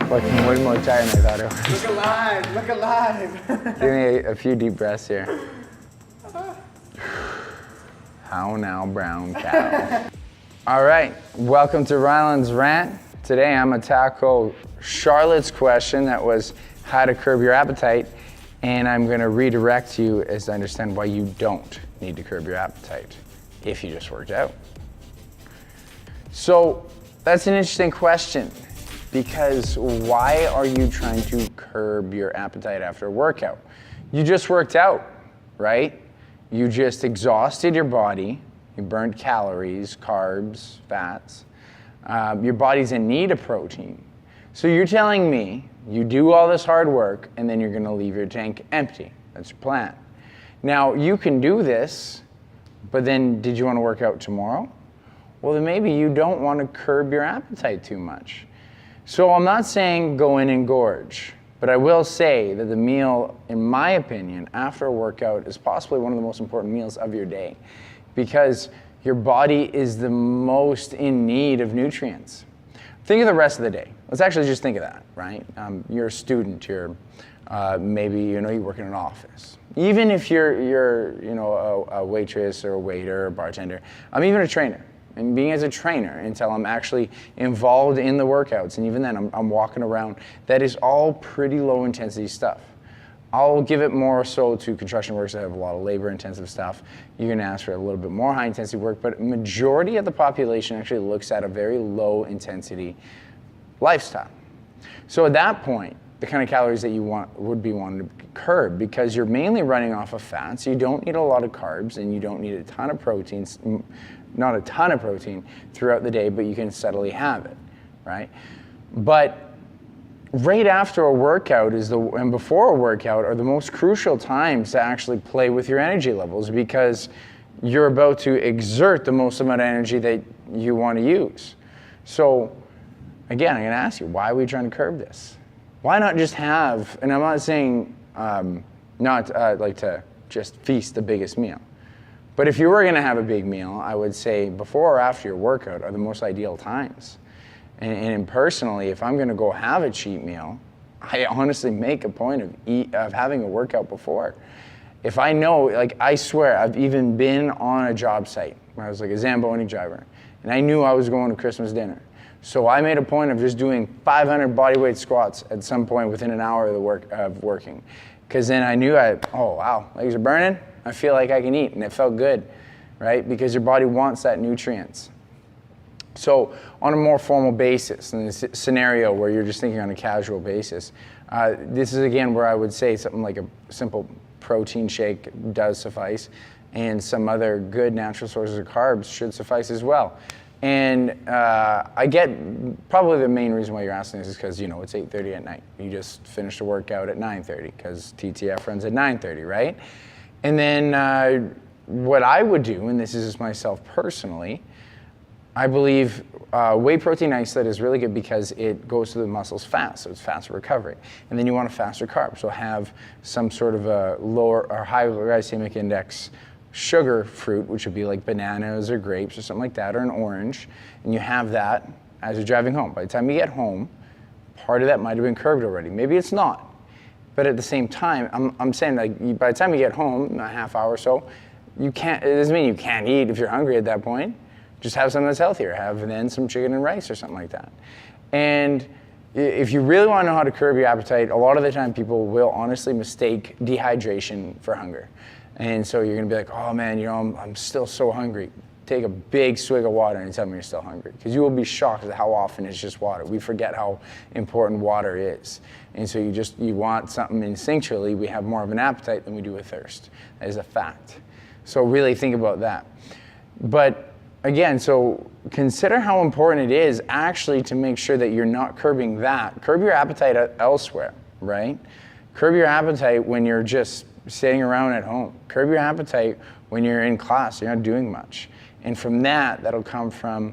Fucking way more tired than I thought it was. Look alive, look alive. Give me a few deep breaths here. How now, brown cow? All right, welcome to Rhyland's rant. Today I'm gonna tackle Charlotte's question that was how to curb your appetite, and I'm gonna redirect you as to understand why you don't need to curb your appetite if you just worked out. So that's an interesting question, because why are you trying to curb your appetite after a workout? You just worked out, right? You just exhausted your body, you burned calories, carbs, fats. Your body's in need of protein. So you're telling me you do all this hard work and then you're gonna leave your tank empty. That's your plan. Now you can do this, but then did you wanna work out tomorrow? Well, then maybe you don't wanna curb your appetite too much. So I'm not saying go in and gorge, but I will say that the meal, in my opinion, after a workout is possibly one of the most important meals of your day, because your body is the most in need of nutrients. Think of the rest of the day. Let's actually just think of that, right? You're a student, maybe you work in an office. Even if you're a waitress or a waiter or a bartender, I'm even a trainer. And being as a trainer until I'm actually involved in the workouts, and even then I'm walking around, that is all pretty low intensity stuff. I'll give it more so to construction workers that have a lot of labor intensive stuff. You're gonna ask for a little bit more high intensity work, but majority of the population actually looks at a very low intensity lifestyle. So at that point, the kind of calories that you would be wanting to curb, because you're mainly running off of fats, you don't need a lot of carbs, and you don't need a ton of proteins, not a ton of protein throughout the day, but you can steadily have it, right? But right after a workout and before a workout are the most crucial times to actually play with your energy levels, because you're about to exert the most amount of energy that you want to use. So again, I'm gonna ask you, why are we trying to curb this? Why not just have, and I'm not saying like to just feast the biggest meal, but if you were gonna have a big meal, I would say before or after your workout are the most ideal times. And personally, if I'm gonna go have a cheat meal, I honestly make a point of having a workout before. If I know, like I swear, I've even been on a job site where I was like a Zamboni driver, and I knew I was going to Christmas dinner. So I made a point of just doing 500 bodyweight squats at some point within an hour of working. Because then I knew oh wow, legs are burning, I feel like I can eat, and it felt good, right? Because your body wants that nutrients. So on a more formal basis, in this scenario where you're just thinking on a casual basis, this is again where I would say something like a simple protein shake does suffice, and some other good natural sources of carbs should suffice as well. And I get probably the main reason why you're asking this is because it's 8:30 at night. You just finished a workout at 9:30 because TTF runs at 9:30, right? And then what I would do, and this is just myself personally, I believe whey protein isolate is really good because it goes to the muscles fast, so it's faster recovery. And then you want a faster carb, so have some sort of a lower or high glycemic index sugar fruit, which would be like bananas or grapes or something like that, or an orange, and you have that as you're driving home. By the time you get home, part of that might have been curbed already. Maybe it's not, but at the same time, I'm saying like by the time you get home, a half hour or so, it doesn't mean you can't eat if you're hungry at that point. Just have something that's healthier. Have then some chicken and rice or something like that. And if you really want to know how to curb your appetite, a lot of the time people will honestly mistake dehydration for hunger. And so you're gonna be like, oh man, I'm still so hungry. Take a big swig of water and tell me you're still hungry. Because you will be shocked at how often it's just water. We forget how important water is. And so you want something instinctually, we have more of an appetite than we do a thirst. That is a fact. So really think about that. But again, so consider how important it is actually to make sure that you're not curbing that. Curb your appetite elsewhere, right? Curb your appetite when you're just sitting around at home. Curb your appetite when you're in class, you're not doing much. And from that'll come from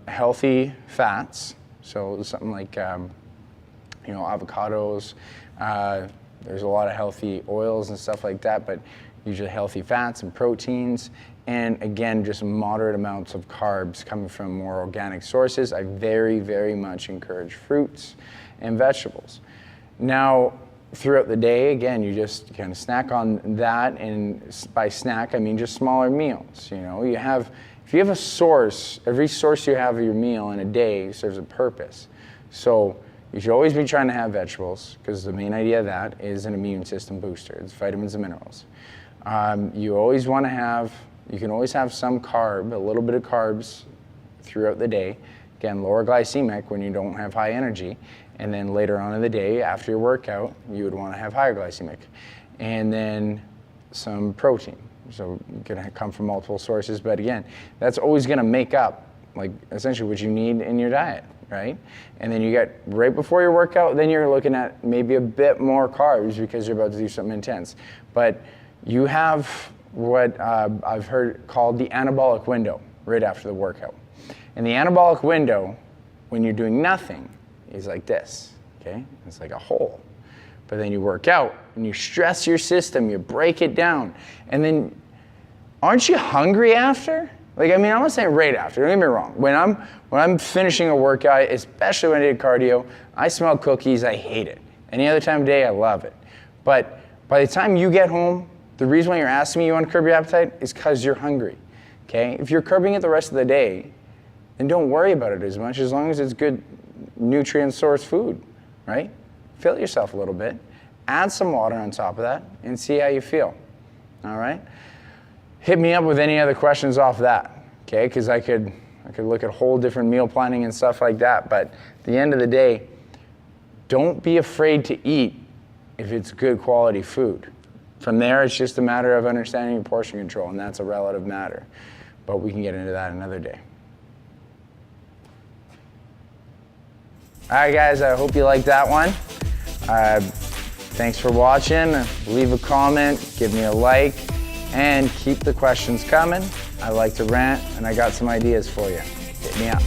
healthy fats. So something like, avocados. There's a lot of healthy oils and stuff like that, but usually healthy fats and proteins. And again, just moderate amounts of carbs coming from more organic sources. I very, very much encourage fruits and vegetables. Now, throughout the day, again, you just kind of snack on that, and by snack, I mean just smaller meals. You know, if you have a source, every source you have of your meal in a day serves a purpose. So you should always be trying to have vegetables, because the main idea of that is an immune system booster. It's vitamins and minerals. You always want to have, you can always have some carb, a little bit of carbs throughout the day. Again, lower glycemic when you don't have high energy. And then later on in the day, after your workout, you would want to have higher glycemic. And then some protein. So it's going to come from multiple sources. But again, that's always going to make up, like, essentially what you need in your diet, right? And then you get, right before your workout, then you're looking at maybe a bit more carbs because you're about to do something intense. But you have what I've heard called the anabolic window right after the workout. And the anabolic window, when you're doing nothing, is like this, okay? It's like a hole. But then you work out and you stress your system, you break it down, and then aren't you hungry after? Like, I mean, I'm not saying right after, don't get me wrong. When I'm finishing a workout, especially when I did cardio, I smell cookies, I hate it. Any other time of day, I love it. But by the time you get home, the reason why you're asking me you want to curb your appetite is because you're hungry, okay? If you're curbing it the rest of the day, then don't worry about it as much, as long as it's good nutrient source food, right? Fill yourself a little bit, add some water on top of that, and see how you feel, all right? Hit me up with any other questions off that, okay? Because I could look at whole different meal planning and stuff like that, but at the end of the day, don't be afraid to eat if it's good quality food. From there, it's just a matter of understanding your portion control, and that's a relative matter. But we can get into that another day. All right, guys, I hope you liked that one. Thanks for watching. Leave a comment, give me a like, and keep the questions coming. I like to rant, and I got some ideas for you. Hit me up.